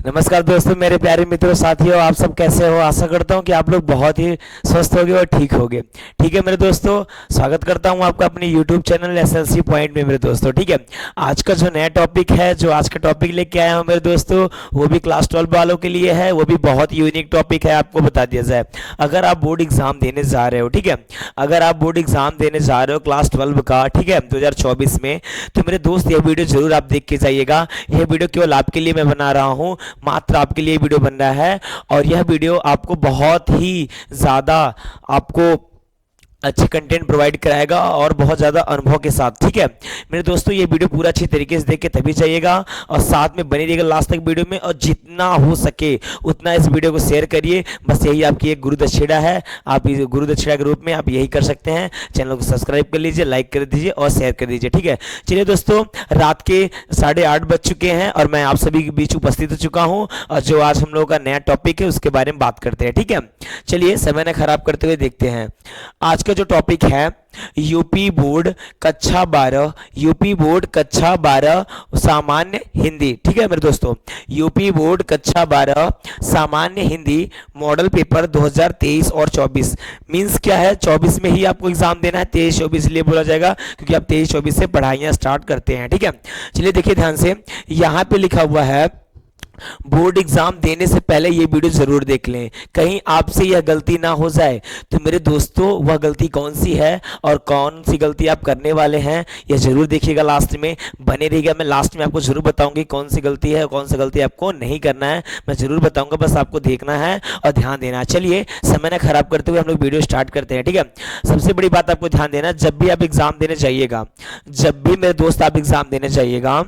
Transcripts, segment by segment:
नमस्कार दोस्तों, मेरे प्यारे मित्रों, साथियों, आप सब कैसे हो। आशा करता हूँ कि आप लोग बहुत ही स्वस्थ होगे और ठीक होगे। ठीक है मेरे दोस्तों, स्वागत करता हूँ आपका अपने YouTube चैनल एसएलसी पॉइंट में मेरे दोस्तों। ठीक है, आज का जो नया टॉपिक है, जो आज का टॉपिक लेके आया हूँ मेरे दोस्तों, वो भी क्लास 12 वालों के लिए है। वो भी बहुत यूनिक टॉपिक है। आपको बता दिया जाए, अगर आप बोर्ड एग्जाम देने जा रहे हो, ठीक है, अगर आप बोर्ड एग्जाम देने जा रहे हो क्लास 12 का, ठीक है, 2024 में, तो मेरे दोस्त ये वीडियो जरूर आप देख के जाइएगा। यह वीडियो केवल आपके लिए मैं बना रहा हूँ, मात्र आपके लिए वीडियो बन रहा है। और यह वीडियो आपको बहुत ही ज़्यादा आपको अच्छे कंटेंट प्रोवाइड कराएगा और बहुत ज़्यादा अनुभव के साथ। ठीक है मेरे दोस्तों, ये वीडियो पूरा अच्छी तरीके से देख के तभी जाइएगा और साथ में बने रहिएगा लास्ट तक वीडियो में, और जितना हो सके उतना इस वीडियो को शेयर करिए। बस यही आपकी एक गुरु दक्षिणा है। आप इस गुरु दक्षिणा के रूप में आप यही कर सकते हैं। चैनल को सब्सक्राइब कर लीजिए, लाइक कर दीजिए और शेयर कर दीजिए। ठीक है, चलिए दोस्तों, रात के 8:30 बज चुके हैं और मैं आप सभी के बीच उपस्थित हो चुका हूँ, और जो आज हम लोगों का नया टॉपिक है उसके बारे में बात करते हैं। ठीक है, चलिए समय न खराब करते हुए देखते हैं आज का जो टॉपिक है। यूपी बोर्ड कक्षा 12, यूपी बोर्ड कक्षा 12 सामान्य हिंदी। ठीक है मेरे दोस्तों, यूपी बोर्ड कक्षा 12 सामान्य हिंदी मॉडल पेपर 2023 और 24। मींस क्या है, 24 में ही आपको एग्जाम देना है। 23-24 लिए बोला जाएगा क्योंकि आप 23-24 से पढ़ाइयां स्टार्ट करते हैं। ठीक है, चलिए देखिए ध्यान से, यहां पे लिखा हुआ है बोर्ड एग्जाम देने से पहले ये वीडियो जरूर देख लें, कहीं आपसे यह गलती ना हो जाए। तो मेरे दोस्तों, वह गलती कौन सी है और कौन सी गलती आप करने वाले हैं, यह जरूर देखिएगा, लास्ट में बने रहिएगा। मैं लास्ट में आपको जरूर बताऊंगी कौन सी गलती है और कौन सी गलती आपको नहीं करना है। मैं जरूर बताऊंगा, बस आपको देखना है और ध्यान देना है। चलिए समय ना खराब करते हुए हम लोग वीडियो स्टार्ट करते हैं। ठीक है, सबसे बड़ी बात आपको ध्यान देना, जब भी आप एग्जाम देने जाइएगा, जब भी मेरे दोस्त आप एग्जाम देने जाइएगा,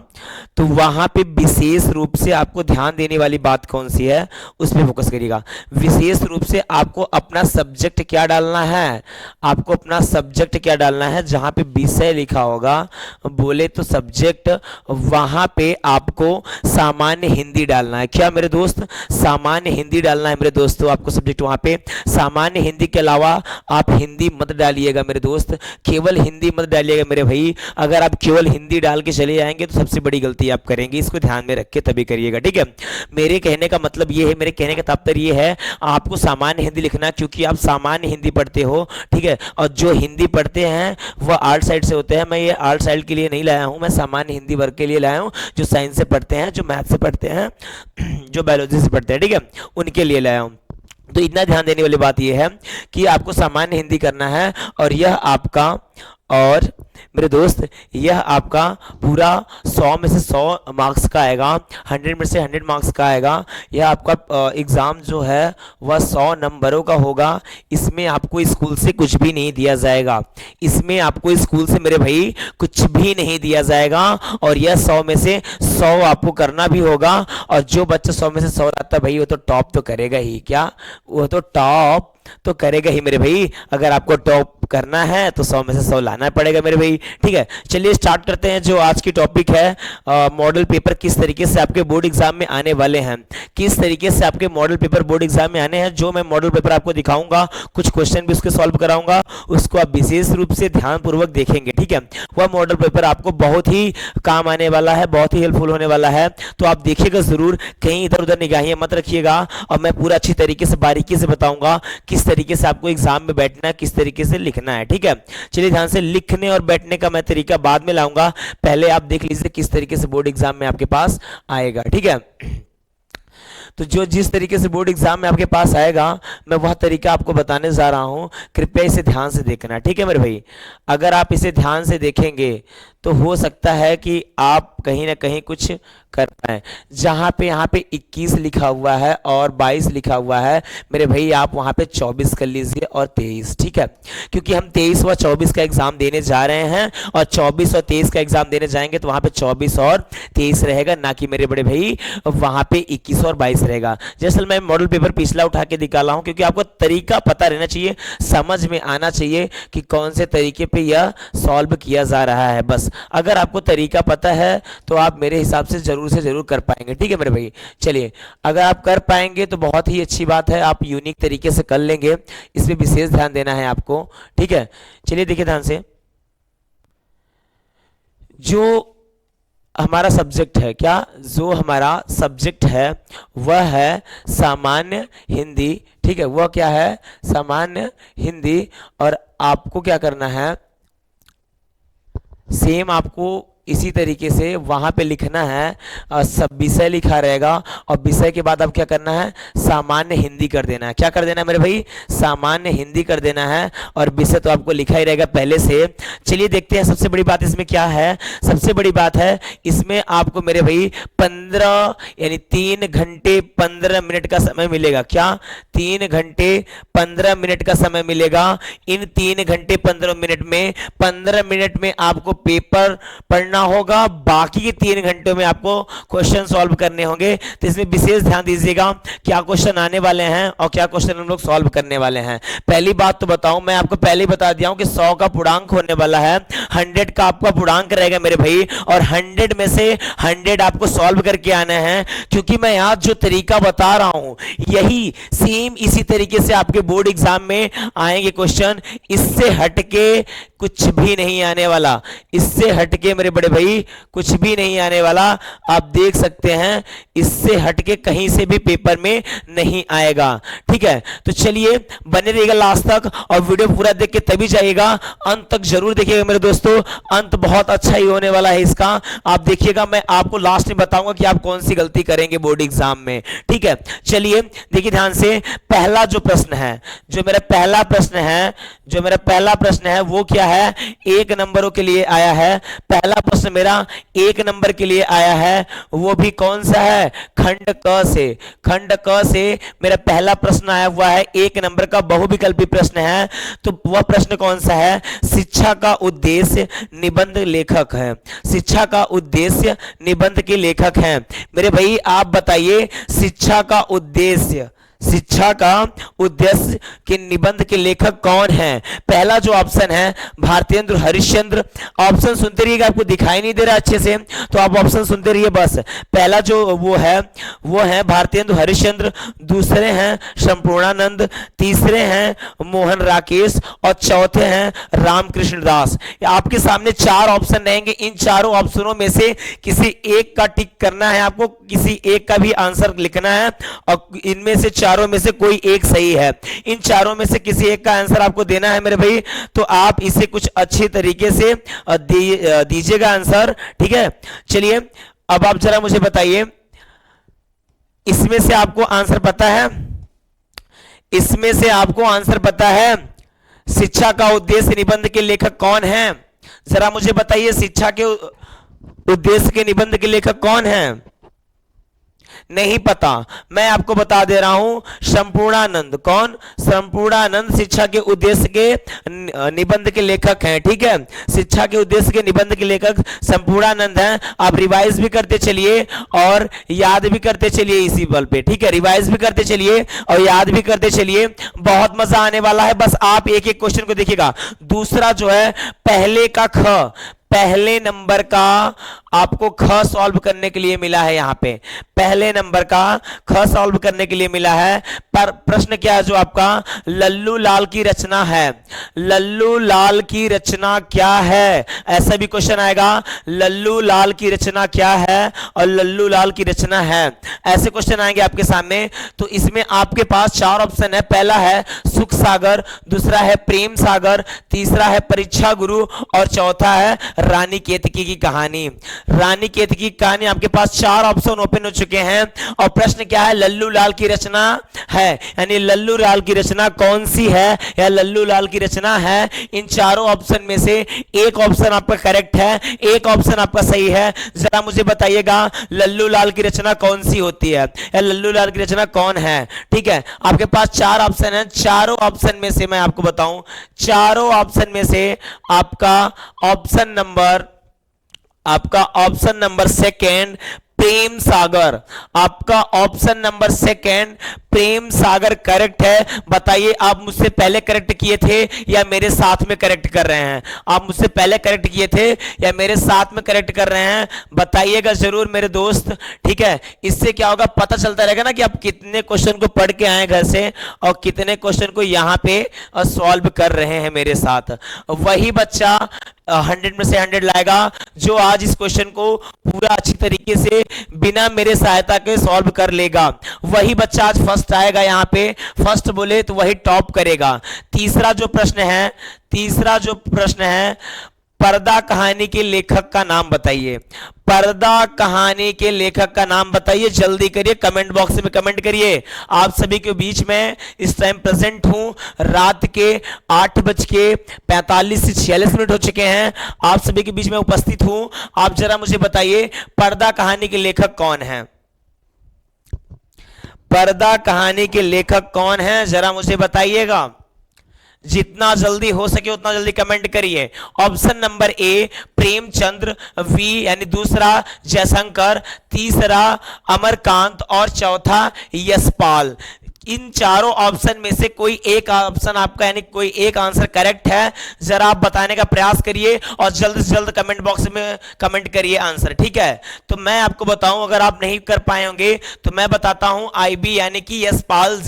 तो वहां पे विशेष रूप से आपको ध्यान देने वाली बात कौन सी है, उस पर फोकस करिएगा। विशेष रूप से आपको अपना सब्जेक्ट क्या डालना है, आपको अपना सब्जेक्ट क्या डालना है। जहां पे विषय लिखा होगा, बोले तो सब्जेक्ट, वहां पे आपको सामान्य हिंदी डालना है। क्या मेरे दोस्त, सामान्य हिंदी डालना है मेरे दोस्तों, आपको सब्जेक्ट वहां पे सामान्य हिंदी के अलावा आप हिंदी मत डालिएगा मेरे दोस्त, केवल हिंदी मत डालिएगा मेरे भाई। अगर आप केवल हिंदी डाल के चले जाएंगे तो सबसे बड़ी गलती आप करेंगे, इसको ध्यान में रख के तभी करिएगा। ठीक है, मेरे कहने का मतलब ये है, मेरे कहने का तात्पर्य ये है, आपको सामान्य हिंदी लिखना है क्योंकि आप सामान्य हिंदी पढ़ते हो। ठीक है, और जो हिंदी पढ़ते हैं वह आर्ट साइड से होते हैं। मैं ये आर्ट साइड के लिए नहीं लाया हूं, मैं सामान्य हिंदी वर्ग के लिए लाया हूं। जो साइंस से पढ़ते हैं, जो मैथ से पढ़ते हैं, जो बायोलॉजी से पढ़ते हैं, ठीक है, उनके लिए लाया हूं। तो इतना ध्यान देने वाली बात यह है कि आपको सामान्य हिंदी करना है, और यह आपका, और मेरे दोस्त, यह आपका पूरा 100 में से 100 मार्क्स का आएगा, 100 में से 100 मार्क्स का आएगा। यह आपका एग्ज़ाम जो है वह 100 नंबरों का होगा। इसमें आपको स्कूल से कुछ भी नहीं दिया जाएगा, इसमें आपको स्कूल से मेरे भाई कुछ भी नहीं दिया जाएगा। और यह 100 में से 100 आपको करना भी होगा। और जो बच्चा 100 में से 100 लाता है भाई, वो तो टॉप तो करेगा ही। क्या, वो तो टॉप तो करेगा ही मेरे भाई। अगर आपको टॉप करना है तो 100 में से 100 लाना पड़ेगा मेरे भाई। ठीक है, चलिए स्टार्ट करते हैं। जो आज की टॉपिक है, मॉडल पेपर किस तरीके से आपके बोर्ड एग्जाम में आने वाले हैं, किस तरीके से आपके मॉडल पेपर बोर्ड एग्जाम में आने हैं। जो मैं मॉडल पेपर आपको दिखाऊंगा, कुछ क्वेश्चन भी उसके सॉल्व कराऊंगा, उसको आप विशेष रूप से ध्यानपूर्वक देखेंगे। ठीक है, वह मॉडल पेपर आपको बहुत ही काम आने वाला है, बहुत ही हेल्पफुल होने वाला है। तो आप देखिएगा जरूर, कहीं इधर उधर निगाहें मत रखिएगा, और मैं पूरा अच्छी तरीके से बारीकी से बताऊंगा किस तरीके से आपको एग्जाम में बैठना है, किस तरीके से लिखना है। ठीक है, चलिए ध्यान से, लिखने और बैठने का मैं तरीका बाद में लाऊंगा, पहले आप देख लीजिए किस तरीके से बोर्ड एग्जाम में आपके पास आएगा। ठीक है, तो जो जिस तरीके से बोर्ड एग्जाम में आपके पास आएगा, मैं वह तरीका आपको बताने जा रहा हूं, कृपया इसे ध्यान से देखना। ठीक है मेरे भाई, अगर आप इसे ध्यान से देखेंगे तो हो सकता है कि आप कहीं ना कहीं कुछ कर पाए। जहां पे यहाँ पे 21 लिखा हुआ है और 22 लिखा हुआ है, मेरे भाई आप वहां पे 24 कर लीजिए और 23। ठीक है, क्योंकि हम 23 व 24 का एग्जाम देने जा रहे हैं, और 24 और 23 का एग्जाम देने जाएंगे तो वहां पे 24 और 23 रहेगा, ना कि मेरे बड़े भाई वहां पे 21 और 22 रहेगा। दरअसल मैं मॉडल पेपर पिछला उठा के निकाला हूं क्योंकि आपको तरीका पता रहना चाहिए, समझ में आना चाहिए कि कौन से तरीके पे यह सॉल्व किया जा रहा है। बस अगर आपको तरीका पता है तो आप मेरे हिसाब से जरूर से जरूर कर पाएंगे। ठीक है मेरे भाई, चलिए, अगर आप कर पाएंगे तो बहुत ही अच्छी बात है, आप यूनिक तरीके से कर लेंगे, इस पे विशेष ध्यान देना है आपको। ठीक है, चलिए देखिए ध्यान से, जो हमारा सब्जेक्ट है, क्या जो हमारा सब्जेक्ट है वह है सामान्य हिंदी, ठीक है, वह क्या है, सामान्य हिंदी। और आपको क्या करना है, सेम आपको इसी तरीके से वहां पे लिखना है, सब विषय लिखा रहेगा और विषय के बाद अब क्या करना है, सामान्य हिंदी कर देना है। क्या कर देना है मेरे भाई, सामान्य हिंदी कर देना है, और विषय तो आपको लिखा ही रहेगा पहले से। चलिए देखते हैं सबसे बड़ी बात इसमें क्या है। सबसे बड़ी बात है इसमें आपको मेरे भाई 15 यानी 3 घंटे 15 मिनट का समय मिलेगा। क्या, 3 घंटे 15 मिनट का समय मिलेगा। इन 3 घंटे 15 मिनट में 15 मिनट में आपको पेपर पढ़ना होगा, बाकी के 3 घंटों में आपको क्वेश्चन सॉल्व करने होंगे। तो इसमें विशेष ध्यान दीजिएगा क्या क्वेश्चन आने वाले हैं और क्या क्वेश्चन हम लोग सॉल्व करने वाले हैं। पहली बात तो बताऊं, मैं आपको पहले ही बता दिया हूं कि 100 का पूर्णांक होने वाला है, 100 का आपका पूर्णांक रहेगा मेरे भाई, और 100 में से 100 आपको सॉल्व करके आना है। क्योंकि मैं आज जो तरीका बता रहा हूं यही सेम इसी तरीके से आपके बोर्ड एग्जाम में आएंगे क्वेश्चन, इससे हटके कुछ भी नहीं आने वाला, इससे हटके मेरे बड़े भाई कुछ भी नहीं आने वाला। आप देख सकते हैं इससे हटके कहीं से भी पेपर में नहीं आएगा, ठीक है। तो चलिए बने रहिएगा लास्ट तक और वीडियो पूरा देख के तभी जाइएगा, अंत तक जरूर देखिएगा मेरे दोस्तों, अंत बहुत अच्छा ही होने वाला है इसका। आप देखिएगा, मैं आपको लास्ट में बताऊंगा कि आप कौन सी गलती करेंगे बोर्ड एग्जाम में, ठीक है। चलिए देखिए ध्यान से, पहला जो प्रश्न है, जो मेरा पहला प्रश्न है वो क्या है, 1 नंबरों के लिए आया है। पहला प्रश्न मेरा 1 नंबर के लिए आया है, वो भी कौन सा है, खंड क से। खंड क से मेरा पहला प्रश्न आया हुआ है, 1 नंबर का बहुविकल्पी प्रश्न है। तो वह प्रश्न कौन सा है, शिक्षा का उद्देश्य निबंध लेखक है, शिक्षा का उद्देश्य निबंध के लेखक हैं। मेरे भाई आप बताइए शिक्षा का उद्देश्य के निबंध के लेखक कौन है। पहला जो ऑप्शन है भारतेंद्र हरिश्चंद्र, ऑप्शन सुनते रहिएगा, आपको दिखाई नहीं दे रहा अच्छे से तो आप ऑप्शन सुनते रहिए बस। पहला जो वो है भारतेंद्र हरिश्चंद्र, दूसरे हैं संपूर्णानंद, तीसरे हैं मोहन राकेश और चौथे हैं रामकृष्ण दास। आपके सामने 4 ऑप्शन रहेंगे, इन चारों ऑप्शनों में से किसी एक का टिक करना है, आपको किसी एक का भी आंसर लिखना है और इनमें से चारों में से कोई एक सही है, इन चारों में से किसी एक का आंसर आपको देना है मेरे भाई। तो आप इसे कुछ अच्छी तरीके से दीजिएगा आंसर, ठीक है। चलिए अब आप जरा मुझे बताइए, इसमें से आपको आंसर पता है, इसमें से आपको आंसर पता है शिक्षा का उद्देश्य निबंध के लेखक कौन है, जरा मुझे बताइए शिक्षा के उद्देश्य के निबंध के लेखक कौन है। नहीं पता, मैं आपको बता दे रहा हूं, संपूर्णानंद। कौन, संपूर्णानंद शिक्षा के उद्देश्य के निबंध के लेखक हैं, ठीक है। शिक्षा के उद्देश्य के निबंध के लेखक संपूर्णानंद हैं। आप रिवाइज भी करते चलिए और याद भी करते चलिए इसी बल पे, ठीक है। रिवाइज भी करते चलिए और याद भी करते चलिए, बहुत मजा आने वाला है। बस आप एक एक क्वेश्चन को देखिएगा। दूसरा जो है पहले का ख, पहले नंबर का आपको ख सॉल्व करने के लिए मिला है, यहां पे पहले नंबर का ख सॉल्व करने के लिए मिला है। पर प्रश्न क्या है जो आपका, लल्लू लाल की रचना है, लल्लू लाल की रचना क्या है, ऐसा भी क्वेश्चन आएगा, लल्लू लाल की रचना क्या है और लल्लू लाल की रचना है, ऐसे क्वेश्चन आएंगे आपके सामने। तो इसमें आपके पास 4 ऑप्शन है, पहला है सुख सागर, दूसरा है प्रेम सागर, तीसरा है परीक्षा गुरु और चौथा है रानी केतकी की कहानी। रानी केतकी की कहानी आपके पास 4 ऑप्शन ओपन हो चुके हैं और प्रश्न क्या है, लल्लू लाल की रचना है, यानी लल्लू लाल की रचना कौन सी है या लल्लू लाल की रचना है। इन चारों ऑप्शन में से एक ऑप्शन आपका करेक्ट है, एक ऑप्शन आपका सही है। जरा मुझे बताइएगा लल्लू लाल की रचना कौन सी होती है या लल्लू लाल की रचना कौन है, ठीक है। आपके पास 4 ऑप्शन है, चारों ऑप्शन में से मैं आपको बताऊं, चारों ऑप्शन में से आपका option number second Prem Sagar, आपका option number second Prem Sagar correct है? बताइए, आप मुझसे पहले करेक्ट किए थे या मेरे साथ में करेक्ट कर रहे हैं? आप मुझसे पहले करेक्ट किए थे या मेरे साथ में करेक्ट कर रहे हैं? बताइएगा जरूर मेरे दोस्त। ठीक है, इससे क्या होगा, पता चलता रहेगा ना कि आप कितने क्वेश्चन को पढ़ के आए घर से और कितने क्वेश्चन को यहां पे सॉल्व कर रहे हैं मेरे साथ। वही बच्चा 100 में से 100 लाएगा जो आज इस क्वेश्चन को पूरा अच्छी तरीके से बिना मेरे सहायता के सॉल्व कर लेगा। वही बच्चा आज फर्स्ट आएगा, यहाँ पे फर्स्ट बोले तो वही टॉप करेगा। तीसरा जो प्रश्न है, पर्दा कहानी के लेखक का नाम बताइए। पर्दा कहानी के लेखक का नाम बताइए, जल्दी करिए, कमेंट बॉक्स में कमेंट करिए। आप सभी के बीच में इस टाइम प्रेजेंट हूं। रात के 8:45 से 46 मिनट हो चुके हैं। आप सभी के बीच में उपस्थित हूं। आप जरा मुझे बताइए, पर्दा कहानी के लेखक कौन है? पर्दा कहानी के लेखक कौन है, जरा मुझे बताइएगा। जितना जल्दी हो सके उतना जल्दी कमेंट करिए। Option number A Premchandra, B यानी दूसरा जयशंकर, तीसरा अमरकांत और चौथा यशपाल। इन चारों ऑप्शन में से कोई एक ऑप्शन आपका यानी कोई एक आंसर करेक्ट है, जरा आप बताने का प्रयास करिए और जल्द से जल्द कमेंट बॉक्स में कमेंट करिए आंसर। ठीक है, तो मैं आपको बताऊं, अगर आप नहीं कर पाए होंगे तो मैं बताता हूं। आईबी यानी कि यशपाल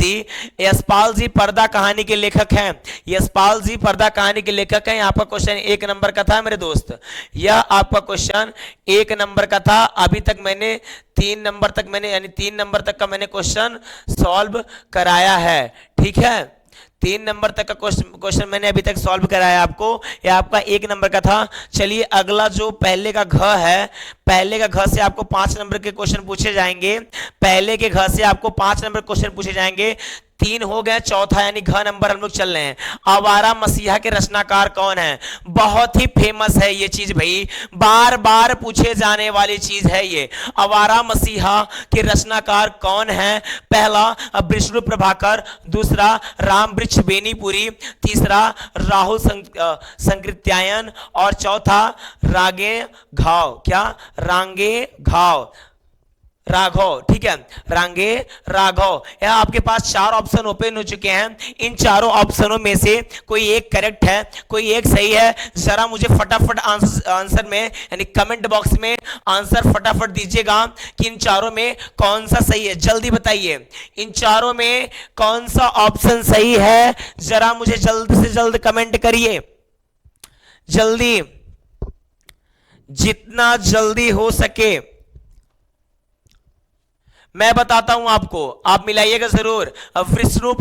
जी पर्दा कहानी के लेखक हैं। यशपाल जी पर्दा कहानी के लेखक हैं। आपका क्वेश्चन 1 नंबर का था मेरे दोस्त, यह आपका क्वेश्चन 1 नंबर का था। अभी तक मैंने 3 नंबर तक का मैंने क्वेश्चन सॉल्व कराया है। ठीक है, 3 नंबर तक का क्वेश्चन मैंने अभी तक सॉल्व कराया आपको। यह आपका 1 नंबर का था। चलिए अगला जो पहले का घ है, पहले का घ से आपको 5 नंबर के क्वेश्चन पूछे जाएंगे। पहले के घ से आपको 5 नंबर क्वेश्चन पूछे जाएंगे। 3 हो गए, चौथा यानी घ नंबर हम लोग चल रहे हैं। आवारा मसीहा के रचनाकार कौन है? बहुत ही फेमस है ये चीज भाई, बार बार पूछे जाने वाली चीज है ये। आवारा मसीहा के रचनाकार कौन है? पहला विष्णु प्रभाकर, दूसरा राम वृक्ष बेनीपुरी, तीसरा राहुल संकृत्यायन और चौथा रागे राघव। ठीक है, रांगे राघव। यहां आपके पास 4 ऑप्शन ओपन हो चुके हैं। इन चारों ऑप्शनों में से कोई एक करेक्ट है, कोई एक सही है। जरा मुझे फटाफट आंसर में यानी कमेंट बॉक्स में आंसर फटाफट दीजिएगा कि इन चारों में कौन सा सही है। जल्दी बताइए, इन चारों में कौन सा ऑप्शन सही है? जरा मुझे जल्द से जल्द कमेंट करिए, जल्दी, जितना जल्दी हो सके। मैं बताता हूं आपको, आप मिलाइएगा जरूर। विष्णु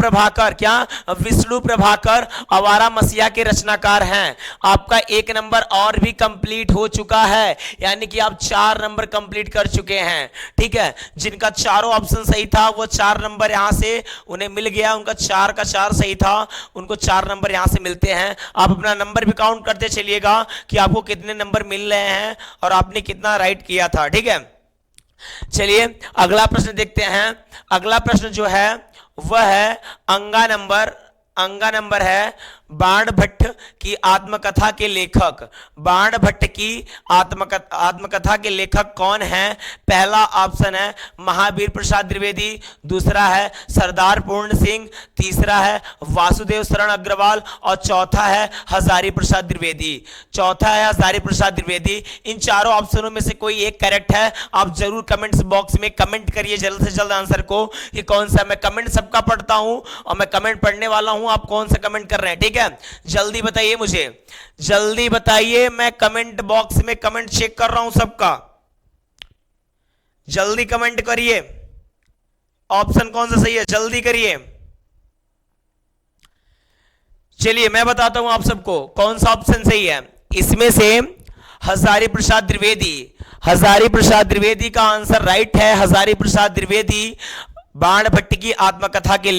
प्रभाकर आवारा मसीहा के रचनाकार हैं। आपका 1 नंबर और भी कंप्लीट हो चुका है, यानी कि आप 4 नंबर कंप्लीट कर चुके हैं। ठीक है, जिनका चारों ऑप्शन सही था वो 4 नंबर यहां से उन्हें मिल गया। उनका 4 का 4 सही था, उनको 4 नंबर यहां से मिलते हैं। आप अपना नंबर भी काउंट करते चलिएगा कि आपको कितने नंबर मिल रहे हैं और आपने कितना राइट किया था। ठीक है, चलिए अगला प्रश्न देखते हैं। अगला प्रश्न जो है वह है अंगा नंबर है बाणभट्ट की आत्मकथा के लेखक। बाणभट्ट की आत्मकथा के लेखक कौन है? पहला ऑप्शन है महावीर प्रसाद द्विवेदी, दूसरा है सरदार पूर्ण सिंह, तीसरा है वासुदेव शरण अग्रवाल और चौथा है हजारी प्रसाद द्विवेदी। इन चारों ऑप्शनों में से कोई एक करेक्ट है। आप जरूर कमेंट्स बॉक्स में कमेंट करिए जल्द से जल्द आंसर को कि कौन सा। मैं कमेंट सबका पढ़ता हूं और मैं कमेंट पढ़ने वाला हूं, आप कौन सा कमेंट कर रहे हैं। ठीक है, जल्दी बताइए, मुझे जल्दी बताइए। मैं कमेंट बॉक्स में कमेंट चेक कर रहा हूं सबका, जल्दी कमेंट करिए। ऑप्शन कौन सा सही है, जल्दी करिए। चलिए मैं बताता हूं आप सबको कौन सा ऑप्शन सही है। इसमें से हजारी प्रसाद द्विवेदी का आंसर राइट है। हजारी प्रसाद द्विवेदी बाणभट्ट की आत्मकथा के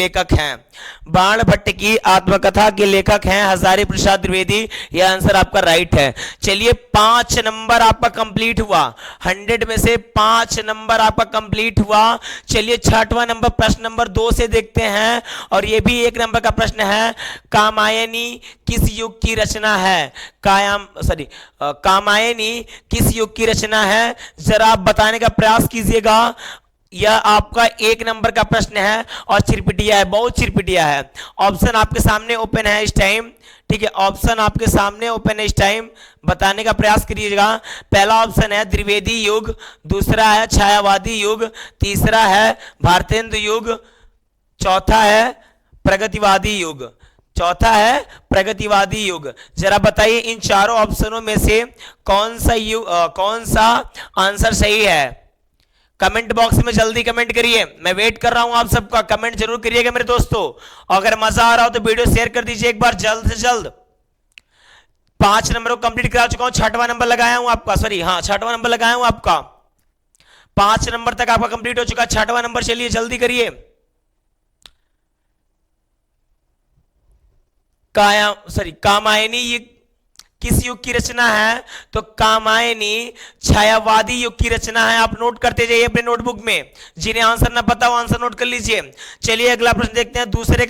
लेखक हैं। हजारी प्रसाद द्विवेदी, यह आंसर आपका राइट है। चलिए 5 नंबर आपका कंप्लीट हुआ, 100 में से 5 नंबर आपका कंप्लीट हुआ। चलिए 6वां नंबर प्रश्न नंबर 2 से देखते हैं और यह भी 1 नंबर का प्रश्न है। कामायनी किस युग की रचना है? कामायनी किस युग की रचना है? जरा आप बताने का प्रयास कीजिएगा। यह आपका 1 नंबर का प्रश्न है और चिरपिटिया है, बहुत चिरपिटिया है। ऑप्शन आपके सामने ओपन है इस टाइम, ठीक है, ऑप्शन आपके सामने ओपन है इस टाइम, बताने का प्रयास करिएगा। पहला ऑप्शन है द्विवेदी युग, दूसरा है छायावादी युग, तीसरा है भारतेंदु युग, चौथा है प्रगतिवादी युग, चौथा है प्रगतिवादी युग। जरा बताइए इन चारों ऑप्शनों में से कौन सा आंसर सही है? कमेंट बॉक्स में जल्दी कमेंट करिए, मैं वेट कर रहा हूं आप सबका, कमेंट जरूर करिएगा मेरे दोस्तों। अगर मजा आ रहा हो तो वीडियो शेयर कर दीजिए एक बार जल्द से जल्द। 5 नंबर को कंप्लीट करा चुका हूं, 6वां नंबर लगाया हूं आपका, सॉरी हाँ 6वां नंबर लगाया हूं आपका। 5 नंबर तक आपका कंप्लीट हो चुका है, 6वां नंबर चलिए जल्दी करिए। कामायनी ये किस युग की रचना है? तो कामायनी छायावादी युग की रचना है। आप नोट करते जाइए अपने नोटबुक में, जिन्हें आंसर ना पता वो आंसर नोट कर लीजिए। चलिए अगला प्रश्न देखते हैं, दूसरे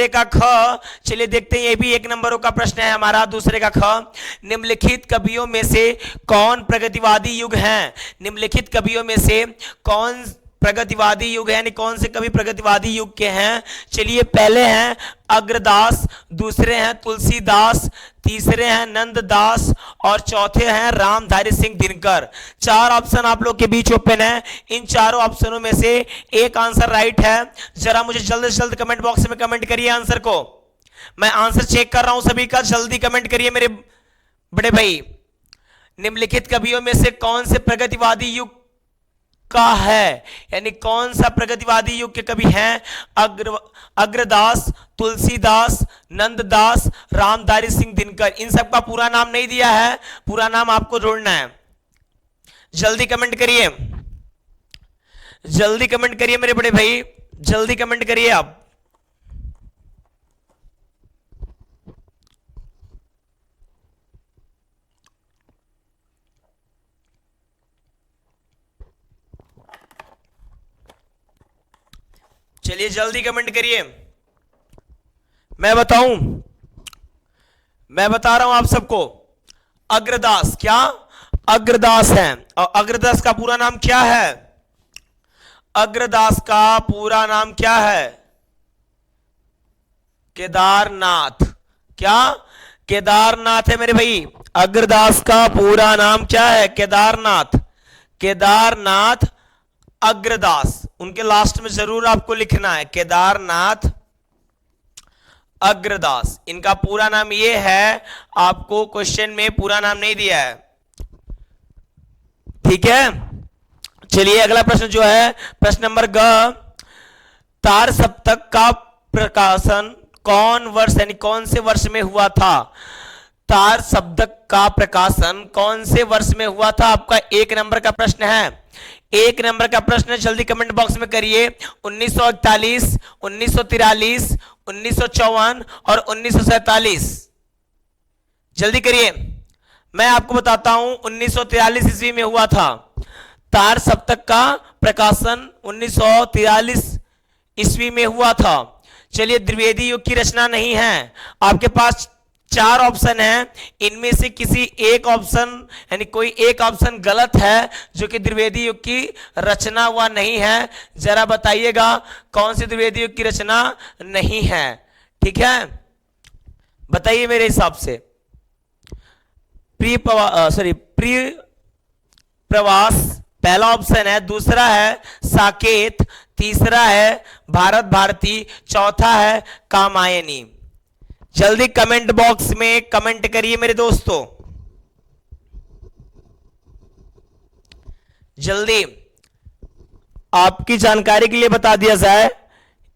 का ख। चलिए देखते हैं, ये भी 1 नंबरों का प्रश्न है हमारा। दूसरे का ख, निम्नलिखित कवियों में से कौन प्रगतिवादी युग है? निम्नलिखित कवियों में से कौन प्रगतिवादी युग है, यानी कौन से कवि प्रगतिवादी युग के हैं? चलिए पहले हैं अग्रदास, दूसरे हैं तुलसीदास, तीसरे हैं नंददास और चौथे हैं रामधारी सिंह दिनकर। 4 ऑप्शन आप लोग के बीच ओपन है, इन चारों ऑप्शनों में से एक आंसर राइट है। जरा मुझे जल्द से जल्द कमेंट बॉक्स में कमेंट करिए आंसर को, मैं आंसर चेक कर रहा हूं सभी का, जल्दी कमेंट करिए मेरे बड़े भाई। निम्नलिखित कवियों में से कौन से प्रगतिवादी युग का है, यानी कौन सा प्रगतिवादी युग के कवि हैं? अग्रदास, तुलसीदास, नंददास, रामधारी सिंह दिनकर। इन सबका पूरा नाम नहीं दिया है, पूरा नाम आपको जोड़ना है। जल्दी कमेंट करिए, जल्दी कमेंट करिए मेरे बड़े भाई, जल्दी कमेंट करिए आप। चलिए जल्दी कमेंट करिए, मैं बता रहा हूं आप सबको। अग्रदास, क्या अग्रदास है? और अग्रदास का पूरा नाम क्या है? अग्रदास का पूरा नाम क्या है? केदारनाथ। क्या केदारनाथ है मेरे भाई? अग्रदास का पूरा नाम क्या है? केदारनाथ। केदारनाथ अग्रदास, उनके लास्ट में जरूर आपको लिखना है केदारनाथ अग्रदास। इनका पूरा नाम ये है, आपको क्वेश्चन में पूरा नाम नहीं दिया है, ठीक है। चलिए अगला प्रश्न जो है प्रश्न नंबर ग, तार सप्तक का प्रकाशन कौन वर्ष यानी कौन से वर्ष में हुआ था? तार सप्तक का प्रकाशन कौन से वर्ष में हुआ था? आपका 1 नंबर का प्रश्न है, 1 नंबर का प्रश्न, जल्दी कमेंट बॉक्स में करिए। 1941, 1943, 1954 और 1947, जल्दी करिए। मैं आपको बताता हूं 1943 ईस्वी में हुआ था। तार सप्तक का प्रकाशन 1943 ईस्वी में हुआ था। चलिए द्विवेदी युग की रचना नहीं है, आपके पास 4 ऑप्शन है, इनमें से किसी एक ऑप्शन यानी कोई एक ऑप्शन गलत है जो कि द्विवेदी युग की रचना हुआ नहीं है। जरा बताइएगा कौन सी द्विवेदी युग की रचना नहीं है, ठीक है, बताइए मेरे हिसाब से। प्रिय प्रवास पहला ऑप्शन है, दूसरा है साकेत, तीसरा है भारत भारती, चौथा है कामायनी। जल्दी कमेंट बॉक्स में कमेंट करिए मेरे दोस्तों, जल्दी। आपकी जानकारी के लिए बता दिया जाए,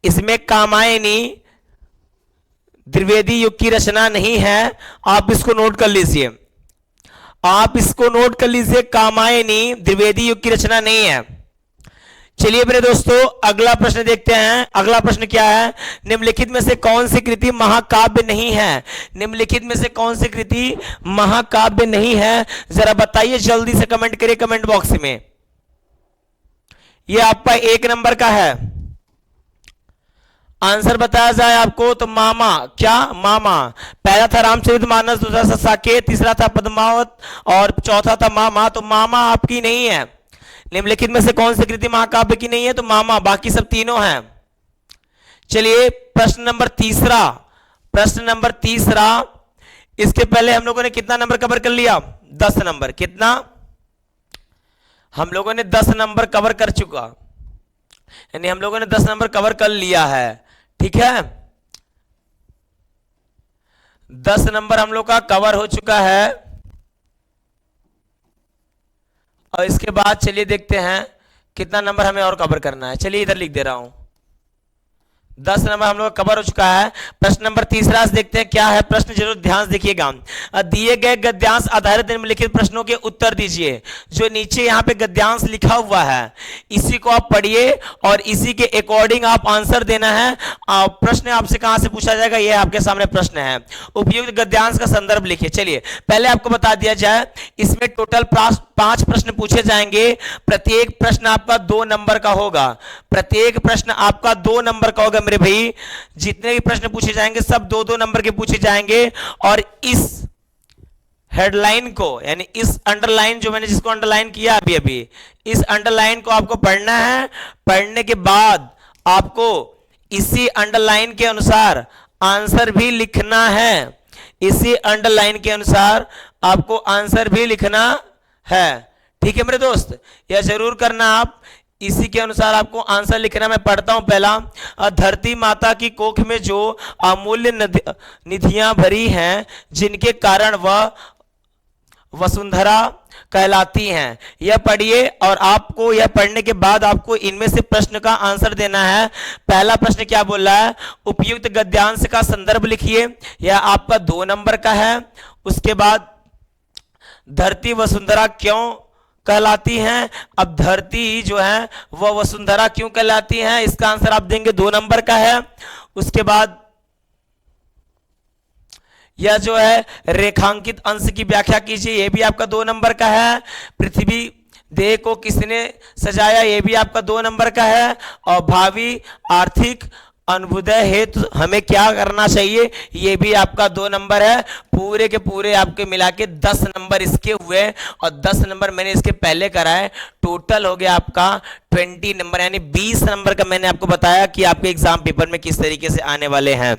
इसमें कामायनी द्विवेदी युग की रचना नहीं है, आप इसको नोट कर लीजिए, आप इसको नोट कर लीजिए, कामायनी द्विवेदी युग की रचना नहीं है। चलिए मेरे दोस्तों अगला प्रश्न देखते हैं। अगला प्रश्न क्या है? निम्नलिखित में से कौन सी कृति महाकाव्य नहीं है? निम्नलिखित में से कौन सी कृति महाकाव्य नहीं है? जरा बताइए, जल्दी से कमेंट करिए कमेंट बॉक्स में। यह आपका 1 नंबर का है, आंसर बताया जाए आपको तो मामा। क्या? मामा। पहला था रामचरितमानस, दूसरा था साकेत, तीसरा था पद्मावत और चौथा था मामा। तो मामा आपकी नहीं है। निम्नलिखित में से कौन सी कृति महाकाव्य की नहीं है? तो मामा, बाकी सब तीनों हैं। चलिए प्रश्न नंबर तीसरा, प्रश्न नंबर तीसरा, इसके पहले हम लोगों ने कितना नंबर कवर कर लिया? 10 नंबर। कितना? हम लोगों ने 10 नंबर कवर कर चुका, यानी हम लोगों ने 10 नंबर कवर कर लिया है। ठीक है, 10 नंबर हम लोग का कवर हो चुका है। और इसके बाद चलिए देखते हैं कितना नंबर हमें और कवर करना है। चलिए इधर लिख दे रहा हूं, 10 नंबर हम लोग कवर हो चुका है। प्रश्न नंबर तीसरा से देखते हैं क्या है प्रश्न, जरूर ध्यान से देखिएगा। दिए गए गद्यांश आधारित निम्नलिखित प्रश्नों के उत्तर दीजिए। जो नीचे यहाँ पे गद्यांश लिखा हुआ है इसी को आप पढ़िए और इसी के अकॉर्डिंग आप आंसर देना है। प्रश्न आपसे कहां से पूछा जाएगा, ये आपके सामने प्रश्न है। उपयुक्त गद्यांश का संदर्भ लिखिए। चलिए पहले आपको बता दिया जाए, इसमें टोटल 5 प्रश्न पूछे जाएंगे। प्रत्येक प्रश्न आपका 2 नंबर का होगा। प्रत्येक प्रश्न आपका 2 नंबर का होगा मेरे भाई। जितने भी प्रश्न पूछे जाएंगे सब 2-2 नंबर के पूछे जाएंगे। और इस हेडलाइन को, यानी इस अंडरलाइन, जो मैंने जिसको अंडरलाइन किया अभी अभी, इस अंडरलाइन को आपको पढ़ना है। पढ़ने के बाद आपको इसी अंडरलाइन के अनुसार आंसर भी लिखना है। इसी अंडरलाइन के अनुसार आपको आंसर भी लिखना है। ठीक है मेरे दोस्त, यह जरूर करना आप, इसी के अनुसार आपको आंसर लिखना। मैं पढ़ता हूं पहला। धरती माता की कोख में जो अमूल्य निधियां भरी हैं, जिनके कारण वह वसुंधरा कहलाती हैं, यह पढ़िए। और आपको यह पढ़ने के बाद आपको इनमें से प्रश्न का आंसर देना है। पहला प्रश्न क्या बोल रहा है? उपयुक्त गद्यांश का संदर्भ लिखिए। यह आपका 2 नंबर का है। उसके बाद धरती वसुंधरा क्यों कहलाती हैं? अब धरती जो है वह वसुंधरा क्यों कहलाती हैं, इसका आंसर आप देंगे, 2 नंबर का है। उसके बाद यह जो है रेखांकित अंश की व्याख्या कीजिए, यह भी आपका 2 नंबर का है। पृथ्वी देह को किसने सजाया, यह भी आपका 2 नंबर का है। और भावी आर्थिक अनुभुदय हेतु हमें क्या करना चाहिए, ये भी आपका 2 नंबर है। पूरे के पूरे आपके मिला के 10 नंबर इसके हुए। और 10 नंबर मैंने इसके पहले कराए, टोटल हो गया आपका 20 नंबर, यानी 20 नंबर का मैंने आपको बताया कि आपके एग्जाम पेपर में किस तरीके से आने वाले हैं।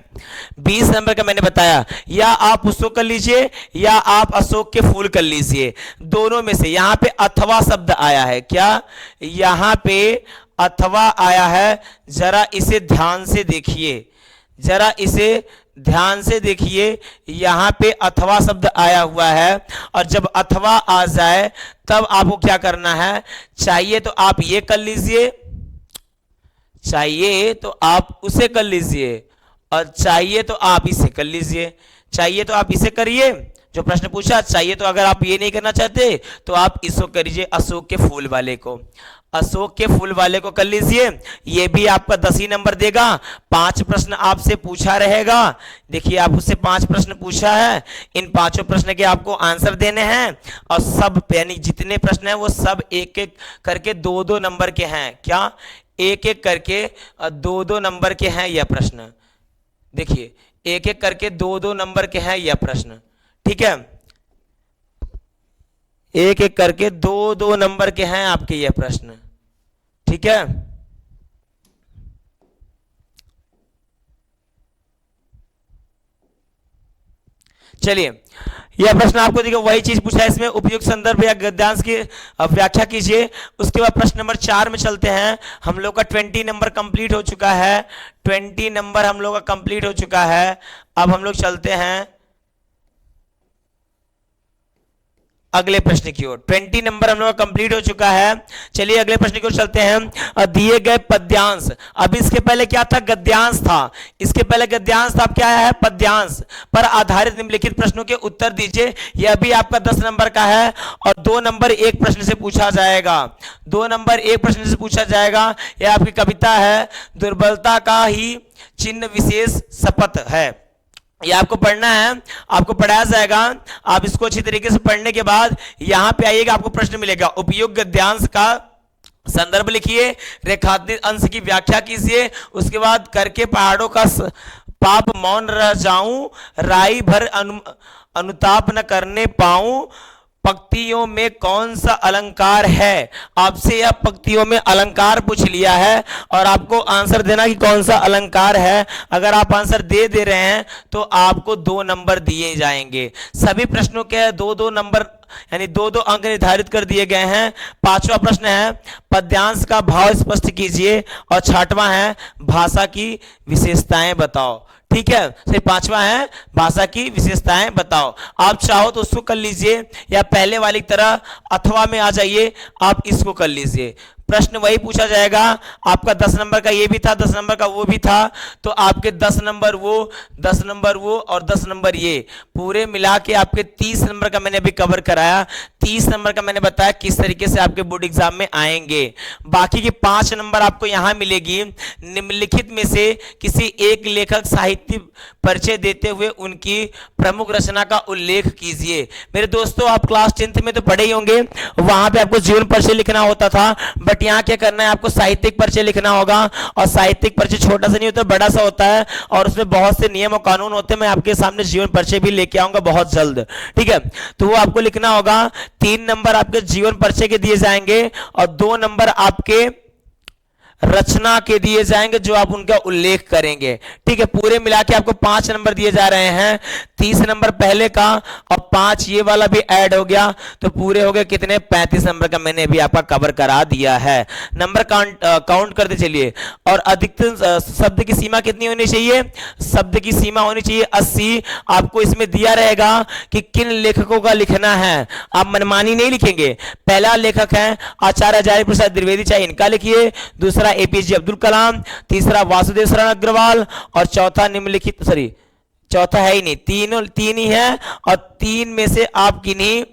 20 नंबर का मैंने बताया। या आप उसको कर लीजिए या आप अशोक के फूल कर लीजिए, दोनों में से। यहां पे अथवा शब्द आया है, क्या यहां पे अथवा आया है? जरा इसे ध्यान से देखिए, जरा इसे ध्यान से देखिए, यहां पे अथवा शब्द आया हुआ है। और जब अथवा आ जाए तब आपको क्या करना है? चाहिए तो आप ये कर लीजिए, चाहिए तो आप उसे कर लीजिए, और चाहिए तो आप इसे कर लीजिए। चाहिए तो आप इसे करिए जो प्रश्न पूछा, चाहिए तो अगर आप ये नहीं करना चाहते तो आप इसको करिए, अशोक के फूल वाले को। अशोक के फूल वाले को कर लीजिए, ये भी आपका 10 ही नंबर देगा। 5 प्रश्न आपसे पूछा रहेगा। देखिए आप उससे 5 प्रश्न पूछा है, इन 5 प्रश्न के आपको आंसर देने हैं। और सब यानी जितने प्रश्न हैं वो सब एक एक करके 2-2 नंबर के हैं। क्या? एक एक करके 2-2 नंबर के हैं यह प्रश्न। देखिए एक एक करके 2-2 नंबर के हैं यह प्रश्न। ठीक है, एक एक करके 2-2 नंबर के हैं आपके ये प्रश्न। ठीक है, चलिए यह प्रश्न आपको देखिए वही चीज पूछा है इसमें, उपयुक्त संदर्भ या गद्यांश की व्याख्या कीजिए। उसके बाद प्रश्न नंबर 4 में चलते हैं। हम लोग का 20 नंबर कंप्लीट हो चुका है। 20 नंबर हम लोग का कंप्लीट हो चुका है। अब हम लोग चलते हैं अगले प्रश्न की ओर। 20 नंबर हम लोग का कंप्लीट हो चुका है। चलिए अगले प्रश्न की ओर चलते हैं। दिए गए पद्यांश, अब इसके पहले क्या था? गद्यांश था। इसके पहले गद्यांश था, अब क्या है? पद्यांश पर आधारित निम्नलिखित प्रश्नों के उत्तर दीजिए। यह भी आपका 10 नंबर का है। और 2 नंबर एक प्रश्न से पूछा जाएगा। 2 नंबर एक प्रश्न से पूछा जाएगा। यह आपकी कविता है, दुर्बलता का ही चिन्ह विशेष शपथ है। ये आपको पढ़ना है, आपको पढ़ाया जाएगा। आप इसको अच्छी तरीके से पढ़ने के बाद यहां पे आइएगा, आपको प्रश्न मिलेगा। उपयुक्त गद्यांश का संदर्भ लिखिए, रेखांकित अंश की व्याख्या कीजिए। उसके बाद करके पहाड़ों का पाप मौन रह जाऊं, राई भर अनुताप न करने पाऊं, पंक्तियों में कौन सा अलंकार है। आपसे यह पंक्तियों में अलंकार पूछ लिया है और आपको आंसर देना कि कौन सा अलंकार है। अगर आप आंसर दे रहे हैं तो आपको 2 नंबर दिए जाएंगे। सभी प्रश्नों के 2-2 नंबर यानी 2-2 अंक निर्धारित कर दिए गए हैं। 5वां प्रश्न है पद्यांश का भाव स्पष्ट कीजिए और 6वां है भाषा की विशेषताएं बताओ। ठीक है, सिर्फ 5वां है भाषा की विशेषताएं बताओ। आप चाहो तो उसको कर लीजिए या पहले वाली तरह अथवा में आ जाइए, आप इसको कर लीजिए। प्रश्न वही पूछा जाएगा। आपका 10 नंबर का ये भी था, 10 नंबर का वो भी था, तो आपके 10 नंबर वो, 10 नंबर वो और 10 नंबर ये, पूरे मिला के आपके 30 नंबर का मैंने अभी कवर कराया। 30 नंबर का मैंने बताया किस तरीके से आपके बोर्ड एग्जाम में आएंगे। बाकी के 5 नंबर आपको यहां मिलेगी। निम्नलिखित में से किसी एक लेखक साहित्य परिचय देते हुए उनकी प्रमुख रचना का उल्लेख कीजिए। मेरे दोस्तों, आप क्लास 10th में तो पढ़े ही होंगे, वहां पे आपको जीवन परिचय लिखना होता था, बट यहाँ क्या करना है, आपको साहित्यिक परिचय लिखना होगा। और साहित्यिक परिचय छोटा सा नहीं होता, बड़ा सा होता है और उसमें बहुत से नियम और कानून होते हैं। मैं आपके सामने जीवन परिचय भी लेके आऊंगा बहुत जल्द। ठीक है, तो वो आपको लिखना होगा। 3 नंबर आपके जीवन परिचय के दिए जाएंगे और 2 नंबर आपके रचना के दिए जाएंगे जो आप उनका उल्लेख करेंगे। ठीक है, पूरे मिला के आपको 5 नंबर दिए जा रहे हैं। 30 नंबर पहले का और 5 ये वाला भी ऐड हो गया तो पूरे हो गए कितने, 35 नंबर का मैंने अभी आपका कवर करा दिया है। नंबर काउंट करते चलिए। और अधिकतम शब्द की सीमा कितनी होनी चाहिए, शब्द की सीमा होनी चाहिए 80। आपको इसमें दिया रहेगा कि किन लेखकों का लिखना है, आप मनमानी नहीं लिखेंगे। पहला लेखक है आचार्य हजारी प्रसाद द्विवेदी, चाहे इनका लिखिए। दूसरा एपीजे अब्दुल कलाम, तीसरा वासुदेव शरण अग्रवाल और चौथा निम्नलिखित, सॉरी चौथा है ही नहीं, तीन ही है और 3 में से आप किन्हीं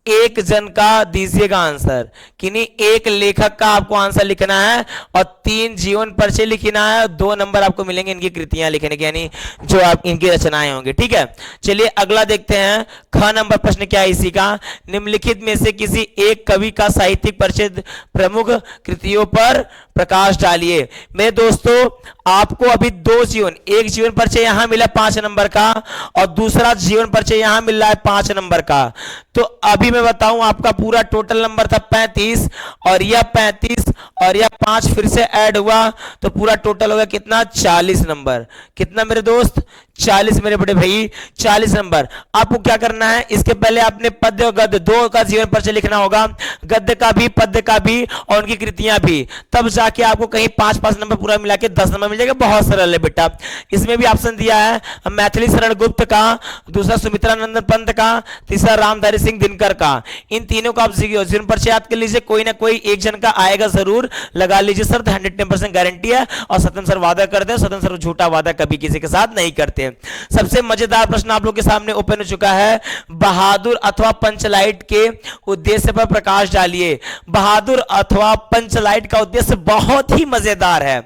एक जन का दीजिएगा आंसर। किन्हीं एक लेखक का आपको आंसर लिखना है और 3 जीवन परिचय लिखना है। 2 नंबर आपको मिलेंगे इनकी कृतियां लिखने के, यानी जो आप इनकी रचनाएं होंगी। ठीक है, चलिए अगला देखते हैं। ख नंबर प्रश्न क्या है इसी का, निम्नलिखित में से किसी एक कवि का साहित्यिक परिचय प्रमुख कृतियों पर प्रकाश डालिए। मेरे दोस्तों, आपको अभी 2 जीवन, एक जीवन परिचय यहां मिला 5 नंबर का और दूसरा जीवन परिचय यहां मिल रहा है 5 नंबर का। तो अभी मैं बताऊं, आपका पूरा टोटल नंबर था 35 और यह 35 और यह 5 फिर से ऐड हुआ तो पूरा टोटल हो गया कितना, 40 नंबर। कितना मेरे दोस्त, 40 मेरे बड़े भाई, 40 नंबर। आपको क्या करना है, इसके पहले आपने पद्य और गद्य 2 का जीवन परिचय लिखना होगा, गद्य का भी पद्य का भी और उनकी कृतियां भी, तब जाके आपको कहीं 5-5 नंबर पूरा मिला के 10 नंबर मिल जाएगा। बहुत सरल है बेटा। इसमें भी ऑप्शन दिया है मैथिली शरण गुप्त का, दूसरा सुमित्रा नंदन पंत का, तीसरा रामधारी सिंह दिनकर का। इन तीनों का आप जीवन परिचय याद कर लीजिए, कोई ना कोई एक जन का आएगा जरूर, लगा लीजिए सर, 110% गारंटी है। और सत्यम सर वादा करते हैं, सत्यम सर झूठा वादा कभी किसी के साथ नहीं करते। सबसे मजेदार प्रश्न आप लोग के सामने ओपन हो चुका है, बहादुर अथवा पंचलाइट के उद्देश्य पर प्रकाश डालिए। बहादुर अथवा पंचलाइट का उद्देश्य बहुत ही मजेदार है।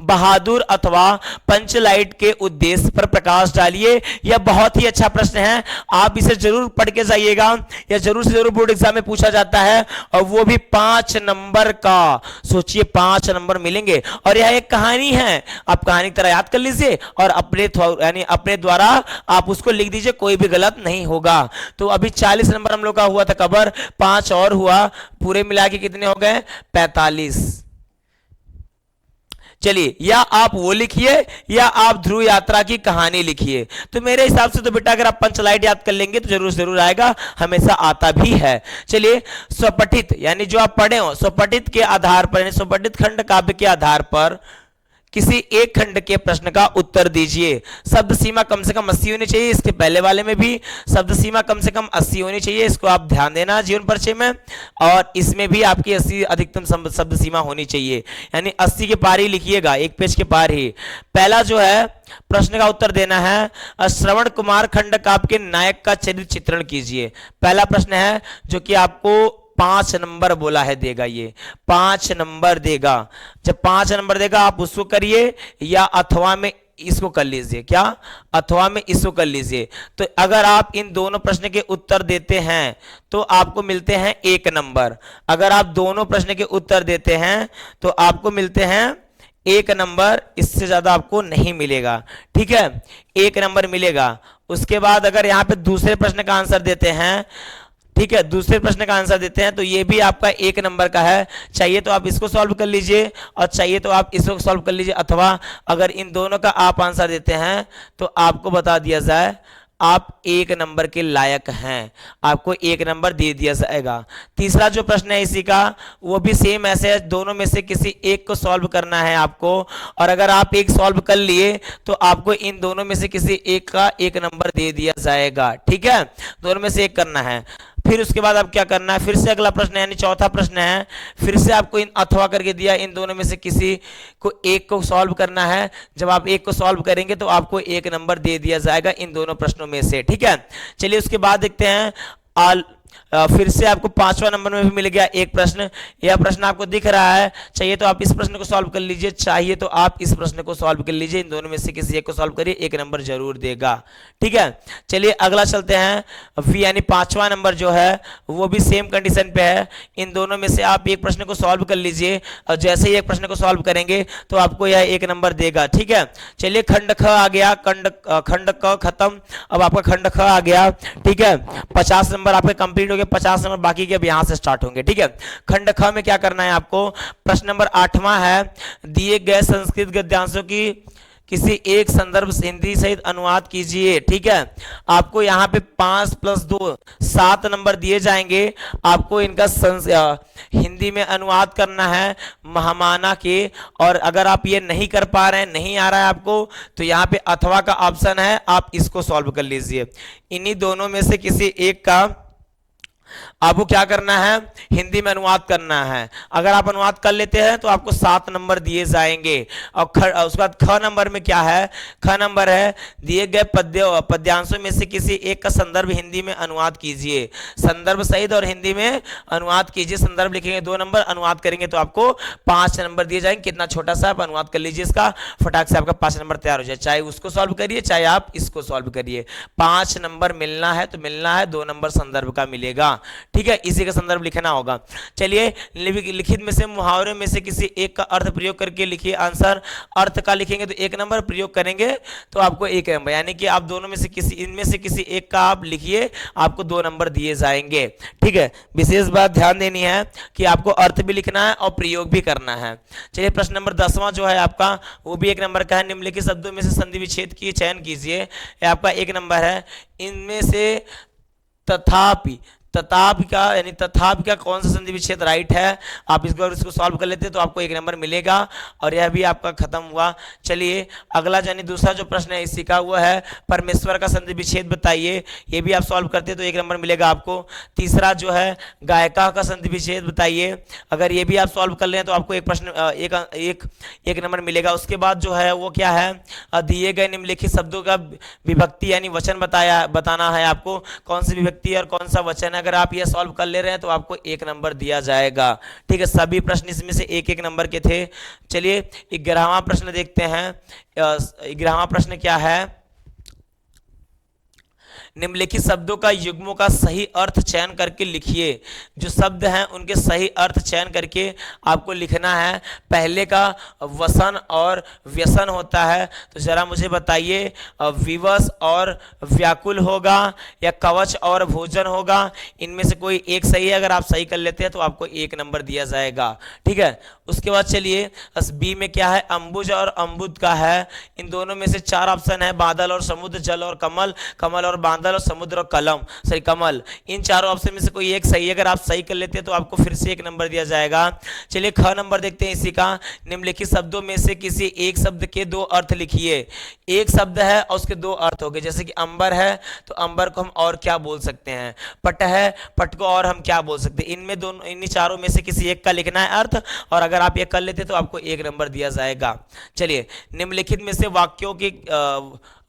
बहादुर अथवा पंचलाइट के उद्देश्य पर प्रकाश डालिए, यह बहुत ही अच्छा प्रश्न है। आप इसे जरूर पढ़ के जाइएगा, यह जरूर से जरूर बोर्ड एग्जाम में पूछा जाता है और वो भी 5 नंबर का। सोचिए 5 नंबर मिलेंगे और यह एक कहानी है, आप कहानी तरह याद कर लीजिए और अपने द्वारा आप उसको लिख दीजिए, कोई भी गलत नहीं होगा। तो अभी 40 नंबर हम लोग का हुआ था कवर, 5 और हुआ, पूरे मिला के कितने हो गए, 45। चलिए, या आप वो लिखिए या आप ध्रुव यात्रा की कहानी लिखिए। तो मेरे हिसाब से तो बेटा अगर आप पंचलाइट याद कर लेंगे तो जरूर जरूर आएगा, हमेशा आता भी है। चलिए, स्वपठित यानी जो आप पढ़े हो, स्वपठित के आधार पर, स्वपठित खंड काव्य के आधार पर किसी एक खंड के प्रश्न का उत्तर दीजिए। शब्द सीमा कम से कम 80 होनी चाहिए। इसके पहले वाले में भी शब्द सीमा कम से कम 80 होनी चाहिए, इसको आप ध्यान देना जीवन परिचय में। और इसमें भी आपकी 80 अधिकतम शब्द सीमा होनी चाहिए, यानी 80 के पार ही लिखिएगा, एक पेज के पार ही। पहला जो है प्रश्न का उत्तर देना है, श्रवण कुमार खंड काव्य के नायक का चरित्र चित्रण कीजिए। पहला प्रश्न है जो कि आपको 5 नंबर बोला है, देगा ये 5 नंबर देगा। जब 5 नंबर देगा आप उसको करिए या अथवा में इसको कर लीजिए। क्या, अथवा में इसको कर लीजिए। तो अगर आप इन दोनों प्रश्न के उत्तर देते हैं तो आपको मिलते हैं 1 नंबर। अगर आप दोनों प्रश्न के उत्तर देते हैं तो आपको मिलते हैं 1 नंबर, इससे ज्यादा आपको नहीं मिलेगा। ठीक है, 1 नंबर मिलेगा। उसके बाद अगर यहां पे दूसरे प्रश्न का आंसर देते हैं ठीक है, दूसरे प्रश्न का आंसर देते हैं। तो ये भी आपका 1 नंबर का है, चाहिए तो आप इसको सॉल्व कर लीजिए और चाहिए तो आप इसको सॉल्व कर लीजिए, अथवा अगर इन दोनों का आप आंसर देते हैं तो आपको बता दिया जाए आप 1 नंबर के लायक हैं, आपको 1 नंबर दे दिया जाएगा। तीसरा जो प्रश्न है इसी का, वो भी सेम ऐसे है, दोनों में से किसी एक को सॉल्व करना है आपको, और अगर आप एक सॉल्व कर लिए तो आपको इन दोनों में से किसी एक का 1 नंबर दे दिया जाएगा। ठीक है, दोनों में से एक करना है। फिर उसके बाद अब क्या करना है, फिर से अगला प्रश्न है, यानी चौथा प्रश्न है, फिर से आपको इन अथवा करके दिया, इन दोनों में से किसी को एक को सॉल्व करना है। जब आप एक को सॉल्व करेंगे तो आपको 1 नंबर दे दिया जाएगा इन दोनों प्रश्नों में से। ठीक है, चलिए उसके बाद देखते हैं फिर से आपको 5वां नंबर में भी मिल गया एक प्रश्न। यह प्रश्न आपको दिख रहा है, चाहिए तो आप इस प्रश्न को सॉल्व कर लीजिए, चाहिए तो आप इस प्रश्न को सॉल्व कर लीजिए, इन दोनों में से किसी एक को सॉल्व करिए, 1 नंबर जरूर देगा। ठीक है, चलिए अगला चलते हैं। यानी 5वां नंबर जो है वो भी सेम कंडीशन पे है, इन दोनों में से आप एक प्रश्न को सॉल्व कर लीजिए और जैसे ही एक प्रश्न को सॉल्व करेंगे तो आपको यह 1 नंबर देगा। ठीक है, चलिए खंड ख आ गया, खंड क खत्म, अब आपका खंड ख आ गया। ठीक है, 50 नंबर आपके कंप्लीट हो गए, 50 नंबर बाकी के अब यहां से स्टार्ट होंगे। ठीक है, खंड ख में क्या करना है आपको, प्रश्न नंबर 8वां है, दिए गए संस्कृत गद्यांशों की किसी एक संदर्भ से हिंदी सहित अनुवाद कीजिए। ठीक है, आपको यहाँ पे 5 + 2 7 नंबर दिए जाएंगे, आपको इनका हिंदी में अनुवाद करना है महामाना के। और अगर आप ये नहीं कर पा रहे हैं, नहीं आ रहा है आपको, तो यहाँ पे अथवा का ऑप्शन है, आप इसको सॉल्व कर लीजिए। इन्हीं दोनों में से किसी एक का आपको क्या करना है, हिंदी में अनुवाद करना है। अगर आप अनुवाद कर लेते हैं तो आपको 7 नंबर दिए जाएंगे। और उसके बाद ख नंबर में क्या है, ख नंबर है, दिए गए पद्यांशों में से किसी एक का संदर्भ हिंदी में अनुवाद कीजिए। संदर्भ सहित और हिंदी में अनुवाद कीजिए, संदर्भ लिखेंगे 2 नंबर, अनुवाद करेंगे तो आपको 5 नंबर दिए जाएंगे। कितना छोटा सा आप अनुवाद कर लीजिए इसका, फटाक से आपका 5 नंबर तैयार हो जाए। चाहे उसको सॉल्व करिए, चाहे आप इसको सॉल्व करिए, 5 नंबर मिलना है तो मिलना है, 2 नंबर संदर्भ का मिलेगा। ठीक है, इसी का संदर्भ लिखना होगा। चलिए लिखित में से मुहावरे में से किसी एक का अर्थ प्रयोग करके लिखिए आंसर। अर्थ का लिखेंगे तो 1 नंबर, प्रयोग करेंगे तो आपको 1 नंबर, यानी कि आप दोनों में से किसी, इनमें से किसी एक का आप लिखिए, आपको 2 नंबर दिए जाएंगे। ठीक है, विशेष बात ध्यान देनी है कि आपको अर्थ भी लिखना है और प्रयोग भी करना है। चलिए प्रश्न नंबर 10वां जो है आपका, वो भी 1 नंबर का है। निम्नलिखित शब्दों में से संधि विच्छेद की चयन कीजिए, यह आपका 1 नंबर है। इनमें से तथापि, तथापि का यानी तथापि का कौन सा संधि विच्छेद राइट है, आप इसको सॉल्व कर लेते हैं तो आपको 1 नंबर मिलेगा और यह भी आपका खत्म हुआ। चलिए अगला यानी दूसरा जो प्रश्न है इसी का, वो है परमेश्वर का संधि विच्छेद बताइए, ये भी आप सॉल्व करते तो 1 नंबर मिलेगा आपको। तीसरा जो है गायिका का संधि विच्छेद बताइए, अगर ये भी आप सॉल्व कर लें तो आपको एक प्रश्न एक नंबर मिलेगा। उसके बाद जो है वो क्या है, दिए गए निम्नलिखित शब्दों का विभक्ति यानी वचन बताना है आपको, कौन सी विभक्ति और कौन सा वचन है। अगर आप ये सॉल्व कर ले रहे हैं तो आपको 1 नंबर दिया जाएगा। ठीक है, सभी प्रश्न इसमें से 1-1 नंबर के थे। चलिए 11वां प्रश्न देखते हैं। 11वां प्रश्न क्या है, निम्नलिखित शब्दों का युग्मों का सही अर्थ चयन करके लिखिए। जो शब्द हैं उनके सही अर्थ चयन करके आपको लिखना है। पहले का वसन और व्यसन होता है, तो जरा मुझे बताइए, विवश और व्याकुल होगा या कवच और भोजन होगा, इनमें से कोई एक सही है। अगर आप सही कर लेते हैं तो आपको 1 नंबर दिया जाएगा। ठीक है, उसके बाद चलिए बी में क्या है, अंबुज और अम्बुद का है। इन दोनों में से 4 ऑप्शन है, बादल और समुद्र, जल और कमल, कमल और बादल और समुद्र और कमल। इन चारों ऑप्शन में से कोई एक सही है। अगर आप सही कर लेते हैं तो आपको फिर से 1 नंबर दिया जाएगा। चलिए ख नंबर देखते हैं इसी का, निम्नलिखित शब्दों में से किसी एक शब्द के 2 अर्थ लिखिए। एक शब्द है और उसके 2 अर्थ हो गए, जैसे कि अंबर है तो अंबर को हम और क्या बोल सकते हैं, पट है, पट को और हम क्या बोल सकते हैं। इनमें दोनों, इन्हीं चारों में से किसी एक का लिखना है अर्थ, और अगर आप ये कर लेते तो आपको 1 नंबर दिया जाएगा। चलिए निम्नलिखित में से वाक्यों के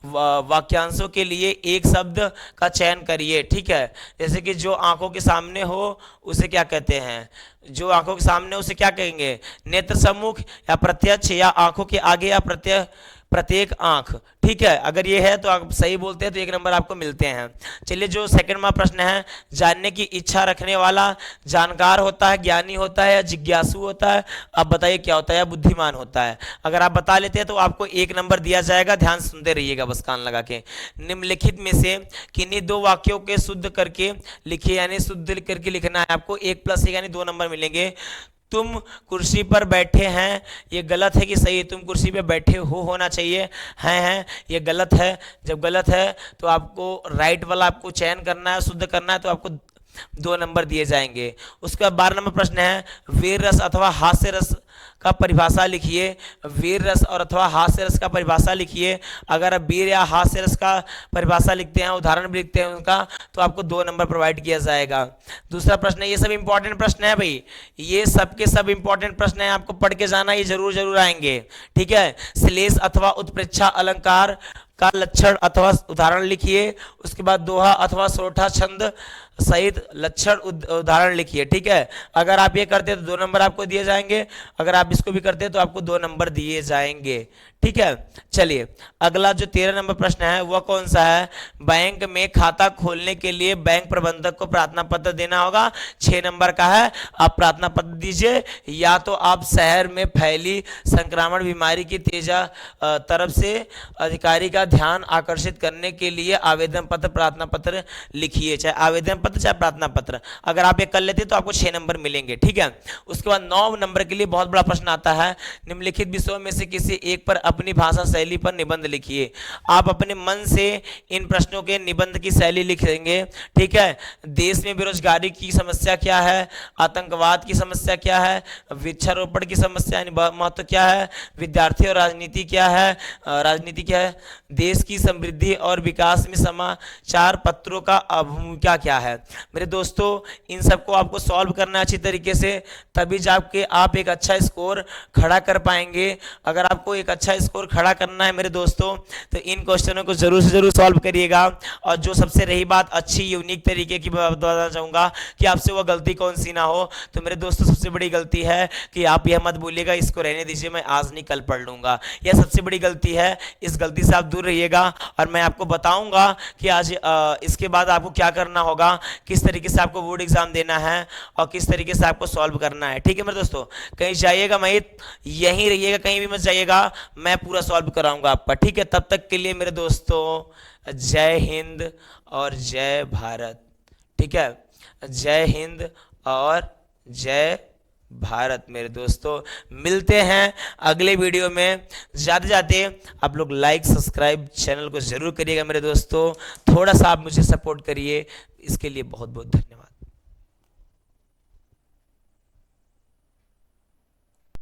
वाक्यांशों के लिए एक शब्द का चयन करिए। ठीक है, जैसे कि जो आंखों के सामने हो उसे क्या कहते हैं, जो आंखों के सामने उसे क्या कहेंगे, नेत्र सम्मुख या प्रत्यक्ष, या आंखों के आगे या प्रत्येक आंख। ठीक है, अगर ये है तो आप सही बोलते हैं तो 1 नंबर आपको मिलते हैं। चलिए, जो सेकंड में प्रश्न है, जानने की इच्छा रखने वाला जानकार होता है, ज्ञानी होता है या जिज्ञासु होता है? आप बताइए क्या होता है, या बुद्धिमान होता है? अगर आप बता लेते हैं तो आपको 1 नंबर दिया जाएगा। ध्यान सुनते रहिएगा, बस कान लगा के। निम्नलिखित में से किन्हीं 2 वाक्यों के शुद्ध करके लिखिए, यानी शुद्ध करके लिखना है आपको। 1+1 यानी 2 नंबर मिलेंगे। तुम कुर्सी पर बैठे हैं, ये गलत है कि सही है? तुम कुर्सी पर बैठे हो होना चाहिए, हैं, ये गलत है। जब गलत है तो आपको राइट वाला आपको चयन करना है, शुद्ध करना है, तो आपको 2 नंबर दिए जाएंगे। उसके बाद 12 नंबर प्रश्न है, वीर रस अथवा हास्य रस का परिभाषा लिखिए। वीर रस और अथवा हास्य रस का परिभाषा लिखिए। अगर आप वीर या हास्य रस का परिभाषा लिखते हैं, उदाहरण भी लिखते हैं उनका, तो आपको 2 नंबर प्रोवाइड किया जाएगा। दूसरा प्रश्न है, ये सब इंपॉर्टेंट प्रश्न है भाई, ये सब के सब इंपॉर्टेंट प्रश्न है, आपको पढ़ के जाना, ये जरूर जरूर आएंगे। ठीक है, श्लेष अथवा उत्प्रेक्षा अलंकार का लक्षण अथवा उदाहरण लिखिए। उसके बाद दोहा अथवा सोठा छंद सहित लक्षण उदाहरण लिखिए। ठीक है, अगर आप ये करते तो 2 नंबर आपको दिए जाएंगे, अगर आप इसको भी करते तो आपको 2 नंबर दिए जाएंगे। ठीक है, चलिए अगला जो 13 नंबर प्रश्न है वह कौन सा है? बैंक में खाता खोलने के लिए बैंक प्रबंधक को प्रार्थना पत्र देना होगा। 6 नंबर का है, आप प्रार्थना पत्र दीजिए, या तो आप शहर में फैली संक्रामक बीमारी की तेजा तरफ से अधिकारी का ध्यान आकर्षित करने के लिए आवेदन पत्र प्रार्थना पत्र लिखिए, चाहे आवेदन पत्र चाहे प्रार्थना पत्र। अगर आप ये कर लेते तो आपको 6 नंबर मिलेंगे। ठीक है, उसके बाद 9 नंबर के लिए बहुत बड़ा प्रश्न आता है, निम्नलिखित विषयों में से किसी एक पर अपनी भाषा शैली पर निबंध लिखिए। आप अपने मन से इन प्रश्नों के निबंध की शैली लिखेंगे। ठीक है, देश में बेरोजगारी की समस्या क्या है, आतंकवाद की समस्या क्या है, वृक्षारोपण की समस्या महत्व क्या है, विद्यार्थी और राजनीति क्या है, राजनीति क्या है, देश की समृद्धि और विकास में समाचार पत्रों का भूमिका क्या है। मेरे दोस्तों, इन सबको आपको सॉल्व करना अच्छी तरीके से, तभी जाके आप एक अच्छा स्कोर खड़ा कर पाएंगे। अगर आपको एक अच्छा स्कोर खड़ा करना है मेरे दोस्तों, तो इन क्वेश्चनों को जरूर से जरूर सॉल्व करिएगा। और जो सबसे रही बात अच्छी यूनिक तरीके की बताना चाहूँगा कि आपसे वो गलती कौन सी ना हो, तो मेरे दोस्तों सबसे बड़ी गलती है कि आप यह मत बोलिएगा इसको रहने दीजिए, मैं आज नहीं कल पढ़ लूँगा। यह सबसे बड़ी गलती है, इस गलती से आप दूर रहिएगा। और मैं आपको बताऊँगा कि आज इसके बाद आपको क्या करना होगा, किस तरीके से आपको बोर्ड एग्जाम देना है और किस तरीके से आपको सॉल्व करना है। ठीक है मेरे दोस्तों, कहीं जाइएगा मत, यहीं रहिएगा, कहीं भी मत जाइएगा, मैं पूरा सॉल्व कराऊंगा आपका। ठीक है, तब तक के लिए मेरे दोस्तों जय हिंद और जय भारत। ठीक है, जय हिंद और जय भारत। मेरे दोस्तों मिलते हैं अगले वीडियो में। जाते जाते आप लोग लाइक सब्सक्राइब चैनल को जरूर करिएगा मेरे दोस्तों, थोड़ा सा आप मुझे सपोर्ट करिए, इसके लिए बहुत बहुत धन्यवाद।